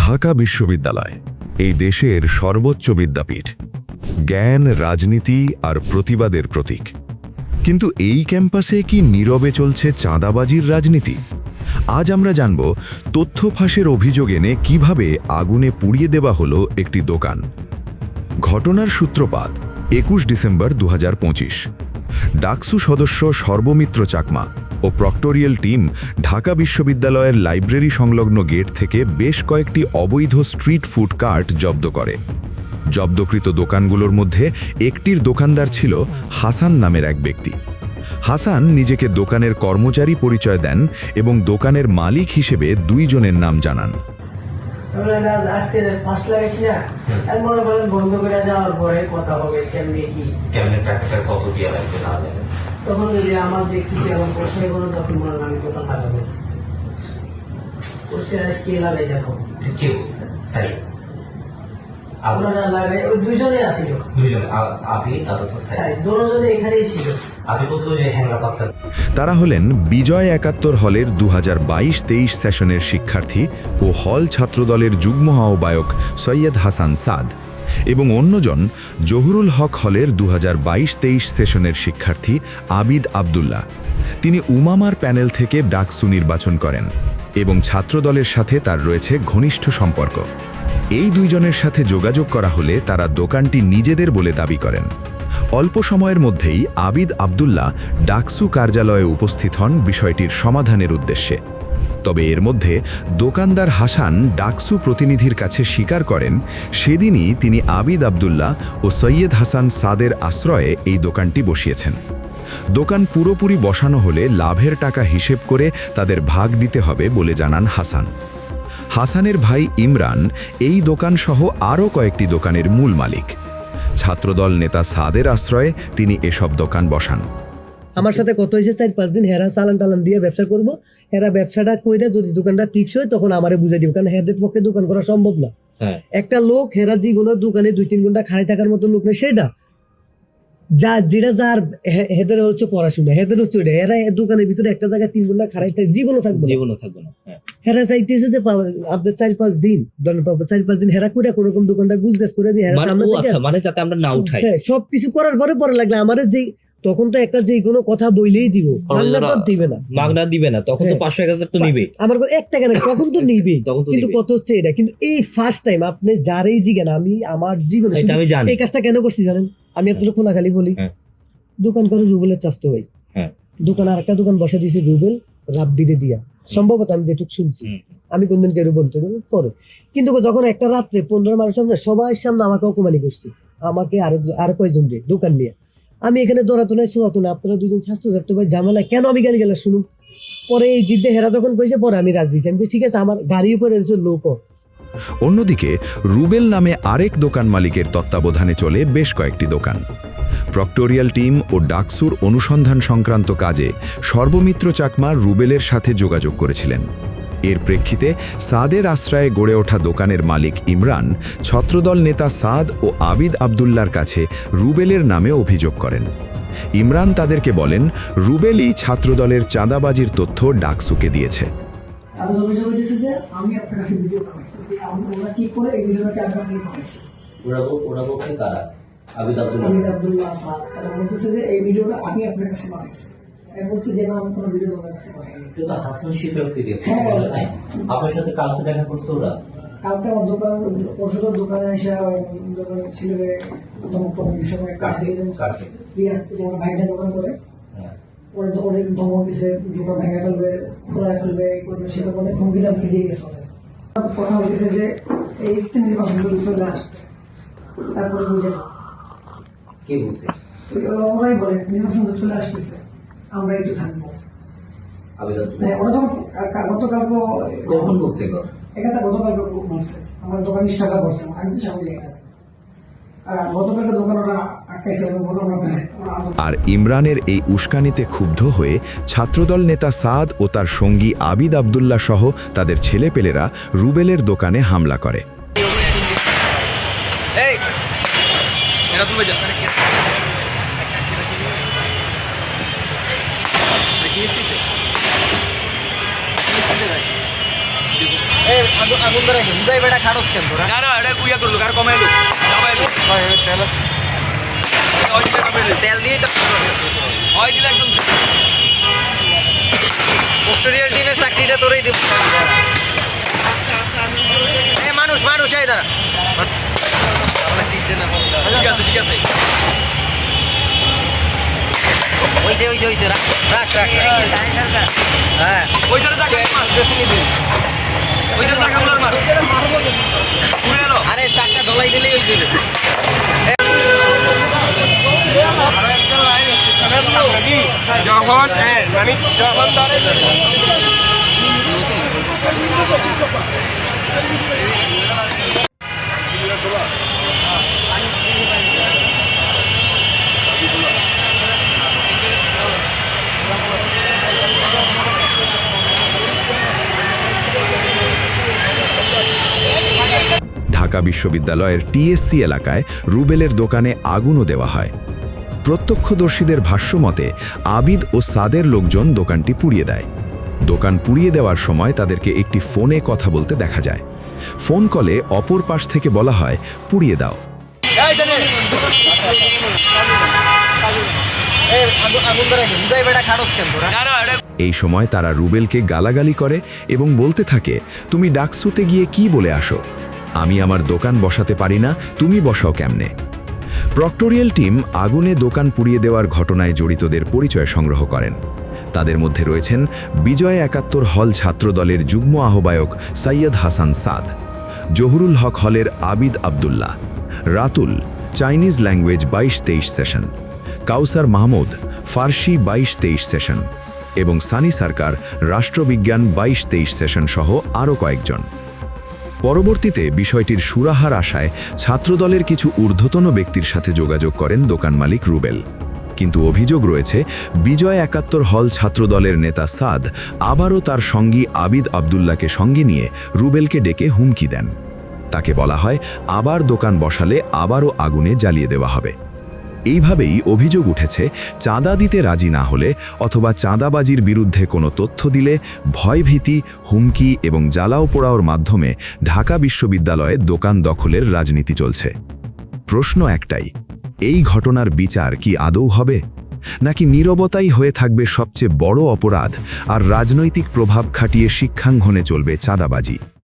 ঢাকা বিশ্ববিদ্যালয় এই দেশের সর্বোচ্চ বিদ্যাপীঠ, জ্ঞান, রাজনীতি আর প্রতিবাদের প্রতীক। কিন্তু এই ক্যাম্পাসে কি নীরবে চলছে চাঁদাবাজির রাজনীতি? আজ আমরা জানব তথ্য ফাঁসের অভিযোগ এনে কিভাবে আগুনে পুড়িয়ে দেওয়া হলো একটি দোকান। ঘটনার সূত্রপাত 21 ডিসেম্বর 2025। ডাকসু সদস্য সর্বমিত্র চাকমা ও প্রক্টোরিয়াল টিম ঢাকা বিশ্ববিদ্যালয়ের লাইব্রেরি সংলগ্ন গেট থেকে বেশ কয়েকটি অবৈধ স্ট্রিট ফুড কার্ট জব্দ করে। জব্দকৃত দোকানগুলোর মধ্যে একটির দোকানদার ছিল হাসান নামের এক ব্যক্তি। হাসান নিজেকে দোকানের কর্মচারী পরিচয় দেন এবং দোকানের মালিক হিসেবে দুইজনের নাম জানান। তখন যদি আমার দেখতেছি আমার পয়সা এগুলো তখন বললাম আমি দোকান লাগাবো, আজকে লাগাই দেখো কে বলছে সাইড আপনারা লাগাই ওই দুজনে আসিল, দুইজন আপনি তার হচ্ছে সাইড দুজনে এখানেই ছিল। আপনি বলতো যে হ্যাংলা পাতলা। তারা হলেন বিজয় 71 হলের 2022-23 সেশনের শিক্ষার্থী ও হল ছাত্রদলের যুগ্ম আহ্বায়ক সৈয়দ হাসান সাদ এবং অন্যজন জহুরুল হক হলের 2022-23 সেশনের শিক্ষার্থী আবিদ আবদুল্লাহ। তিনি উমামার প্যানেল থেকে ডাকসু নির্বাচন করেন এবং ছাত্রদলের সাথে তার রয়েছে ঘনিষ্ঠ সম্পর্ক। এই দুইজনের সাথে যোগাযোগ করা হলে তারা দোকানটি নিজেদের বলে দাবি করেন। অল্প সময়ের মধ্যেই আবিদ আবদুল্লাহ ডাকসু কার্যালয়ে উপস্থিত হন বিষয়টির সমাধানের উদ্দেশ্যে। তবে এর মধ্যে দোকানদার হাসান ডাকসু প্রতিনিধির কাছে স্বীকার করেন সেদিনই তিনি আবিদ আবদুল্লাহ ও সৈয়দ হাসান সাদের আশ্রয়ে এই দোকানটি বসিয়েছেন। দোকান পুরোপুরি বসানো হলে লাভের টাকা হিসেব করে তাদের ভাগ দিতে হবে বলে জানান হাসান। হাসানের ভাই ইমরান এই দোকানসহ আরও কয়েকটি দোকানের মূল মালিক। ছাত্রদল নেতা সাদের আশ্রয়ে তিনি এসব দোকান বসান। আমার সাথে কত হয়েছে 4-5 দিন হেরা চালান টালান দিয়ে ব্যবসা করবো, হেরা ব্যবসাটা কইরা যদি দোকানটা ঠিক হয় তখন আমারে বুঝাই দিব, কারণ হেদের পক্ষে দোকান করা সম্ভব না। একটা লোক হেরা জীবনের দোকানে 2-3 ঘন্টা খাড়ি থাকার মতো লোক নেই, সেটা যেটা যার হেদের হচ্ছে পড়াশোনা, হেদের হচ্ছে ওইটা। এরা দোকানের ভিতরে একটা জায়গায় 3 ঘন্টা খাড়াই থাকে, জীবনও থাকবে না। হেরা চাইতেছে যে আপনার 4-5 দিন ধরেন পাবো, 4-5 দিন হেরা করে কোনোরকম দোকানটা গুজগাছ করে দিয়ে মানে যাতে আমরা না উঠাই, সবকিছু করার পরে লাগলে আমাদের যে তখন তো একটা যে কোনো কথা বইলেই দিব, মাগনা দিবে না, তখন তো 500-1000 তো নিবে, আমার 1 টাকা না তখন তো নিবে। কিন্তু কত হচ্ছে এটা, কিন্তু এই ফার্স্ট টাইম আপনি যারই জিজ্ঞান, আমি আমার জীবনে এই কাজটা কেন করছি জানেন? আমি আপনার খোলাখালি বলি, দোকান করে রুবেলের চাস্তো ভাই, দোকান আর একটা দোকান বসে দিয়েছি রুবেল রাব্বিরে দিয়া, সম্ভবত আমি যেটুকু শুনছি, আমি কোনদিন কেউ বলতে করে। কিন্তু যখন একটা রাত্রে 15 মানুষ সামনে সবাই সামনে আমাকে অপমানি করছে, আমাকে আরো কয়েকজন দিয়ে দোকান নিয়ে, আমি এখানে দৌড়াতো না শোয়াতো না, আপনারা দুজন স্বাস্থ্য ছাড়তে ভাই ঝামেলা কেন আমি গালি গেলা শুনুন। পরে এই জিদ্দে হেরা যখন কইছে পরে আমি রাজি হয়েছি, আমি ঠিক আছে আমার গাড়ি উপরে লোক। অন্যদিকে রুবেল নামে আরেক দোকান মালিকের তত্ত্বাবধানে চলে বেশ কয়েকটি দোকান। প্রক্টোরিয়াল টিম ও ডাকসুর অনুসন্ধান সংক্রান্ত কাজে সর্বমিত্র চাকমা রুবেলের সাথে যোগাযোগ করেছিলেন। এর প্রেক্ষিতে সাদের আশ্রয়ে গড়ে ওঠা দোকানের মালিক ইমরান ছাত্রদল নেতা সাদ ও আবিদ আবদুল্লার কাছে রুবেলের নামে অভিযোগ করেন। ইমরান তাদেরকে বলেন রুবেলই ছাত্রদলের চাঁদাবাজির তথ্য ডাকসুকে দিয়েছে। আপনার সাথে কালকে দেখা করছে ওরা? কালকে আমার দোকানে এসে ছেলে ভাইটা দোকান করে পরে তো অনেক ধমক দিছে, দোকান ভেঙে ফেলবে, খোলা ফেলবে, করবে, সেটা বলে হুমকি দামকি দিয়ে গেছে। কথা হয়েছে যে এই নির্বাচন চলে আসবে, তারপরে বুঝে কে বলছে? ওরাই বলে নির্বাচন চলে আসতেছে, আমরা একটু থাকবো। গতকালকে বলছে আমার দোকান টাকা করছে, আমি তো সামনে যাই না, গতকালকে দোকান ওরা আটকাইছে। আর ইমরানের এই উস্কানিতে ক্ষুব্ধ হয়ে ছাত্রদল নেতা সাদ ও তার সঙ্গী আবিদ আবদুল্লাহ সহ তাদের ছেলেপেলেরা রুবেলের দোকানে হামলা করে। আগুন ধরাই দে বুঝাই বেটা খারস কেন তোরা না না এটা কুইয়া করলো আর কমাইলো দাবাইলো তেল দিয়ে তো হয় দিলে একদম পোস্টোরিয়াল টিমের চাকরিটা তোরাই দিব মানুষ মানুষ এই দাঁড়া ঠিক আছে ঠিক আছে হইছে হইছে হইছে রাখ রাখ রাখ হ্যাঁ ওইটারে জায়গা ওইটারে জায়গা বলার মার পুরে এলো আরে চাকটা ধলাই দিলেই হয়ে যাবে যখন মানে যখন ধরে ঢাকা বিশ্ববিদ্যালয়ের টিএসসি এলাকায় রুবেলের দোকানে আগুনও দেওয়া হয়। প্রত্যক্ষদর্শীদের ভাষ্যমতে আবিদ ও সাদের লোকজন দোকানটি পুড়িয়ে দেয়। দোকান পুড়িয়ে দেওয়ার সময় তাদেরকে একটি ফোনে কথা বলতে দেখা যায়। ফোন কলে অপর পাশ থেকে বলা হয় পুড়িয়ে দাও। আগুন ধরাই দে বুঝাই বেটা খারস কেন তোরা না না এটা এই সময় তারা রুবেলকে গালাগালি করে এবং বলতে থাকে, তুমি ডাকসুতে গিয়ে কি বলে আসো? আমি আমার দোকান বসাতে পারি না, তুমি বসাও কেমনে? প্রক্টোরিয়াল টিম আগুনে দোকান পুড়িয়ে দেওয়ার ঘটনায় জড়িতদের পরিচয় সংগ্রহ করেন। তাদের মধ্যে রয়েছেন বিজয় ৭১ হল ছাত্রদলের যুগ্ম আহ্বায়ক সৈয়দ হাসান সাদ, জহুরুল হক হলের আবিদ আবদুল্লাহ, রাতুল চাইনিজ ল্যাঙ্গুয়েজ ২২-২৩ সেশন, কাউসার মাহমুদ ফার্সি ২২-২৩ সেশন এবং সানি সরকার রাষ্ট্রবিজ্ঞান ২২-২৩ সেশন সহ আরও কয়েকজন। পরবর্তীতে বিষয়টির সুরাহার আশায় ছাত্রদলের কিছু ঊর্ধ্বতন ব্যক্তির সাথে যোগাযোগ করেন দোকান মালিক রুবেল। কিন্তু অভিযোগ রয়েছে বিজয় ৭১ হল ছাত্রদলের নেতা সাদ আবারও তার সঙ্গী আবিদ আবদুল্লাহকে সঙ্গে নিয়ে রুবেলকে ডেকে হুমকি দেন। তাকে বলা হয় আবার দোকান বসালে আবারও আগুনে জ্বালিয়ে দেওয়া হবে। এইভাবেই অভিযোগ উঠেছে চাঁদা দিতে রাজি না হলে অথবা চাঁদাবাজির বিরুদ্ধে কোনো তথ্য দিলে ভয়ভীতি, হুমকি এবং জ্বালাও পোড়াওর মাধ্যমে ঢাকা বিশ্ববিদ্যালয়ে দোকান দখলের রাজনীতি চলছে। প্রশ্ন একটাই, এই ঘটনার বিচার কি আদৌ হবে, নাকি নীরবতাই হয়ে থাকবে সবচেয়ে বড় অপরাধ আর রাজনৈতিক প্রভাব খাটিয়ে শিক্ষাঙ্গনে চলবে চাঁদাবাজি?